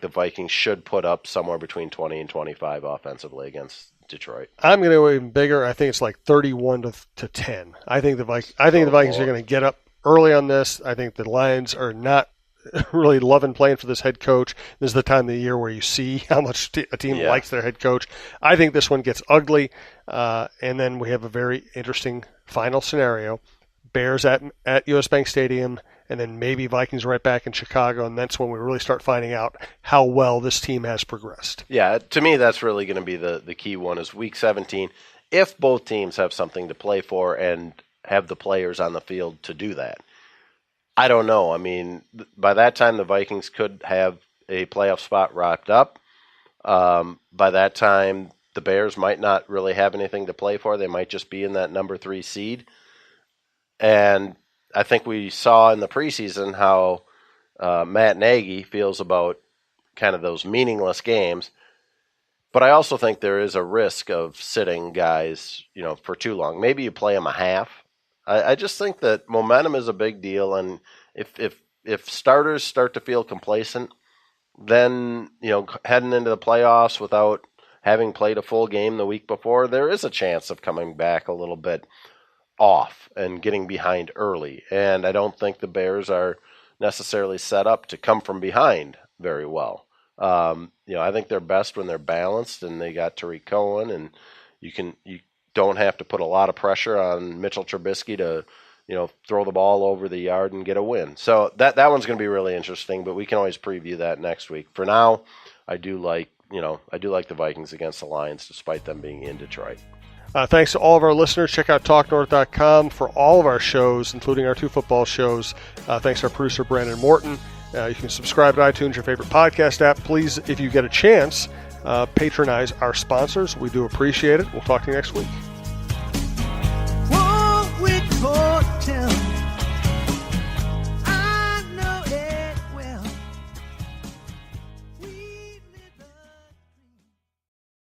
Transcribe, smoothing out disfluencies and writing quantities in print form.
the Vikings should put up somewhere between 20 and 25 offensively against Detroit. I'm going to go even bigger. I think it's like 31 to 10. I think the Vikings are going to get up early on this. I think the Lions are not really loving playing for this head coach. This is the time of the year where you see how much a team likes their head coach. I think this one gets ugly, and then we have a very interesting final scenario. Bears at US Bank Stadium, and then maybe Vikings right back in Chicago, and that's when we really start finding out how well this team has progressed. Yeah, to me that's really going to be the key one is Week 17. If both teams have something to play for and have the players on the field to do that. I don't know. I mean, by that time the Vikings could have a playoff spot wrapped up. By that time the Bears might not really have anything to play for. They might just be in that number 3 seed. And I think we saw in the preseason how Matt Nagy feels about kind of those meaningless games. But I also think there is a risk of sitting guys, for too long. Maybe you play them a half. I just think that momentum is a big deal, and if starters start to feel complacent, then heading into the playoffs without having played a full game the week before, there is a chance of coming back a little bit off and getting behind early. And I don't think the Bears are necessarily set up to come from behind very well. I think they're best when they're balanced, and they got Tariq Cohen, and you don't have to put a lot of pressure on Mitchell Trubisky to throw the ball over the yard and get a win. So that one's going to be really interesting, but we can always preview that next week. For now, I do like the Vikings against the Lions despite them being in Detroit. Thanks to all of our listeners. Check out TalkNorth.com for all of our shows, including our 2 football shows. Thanks to our producer, Brandon Morton. You can subscribe to iTunes, your favorite podcast app. Please, if you get a chance, patronize our sponsors. We do appreciate it. We'll talk to you next week.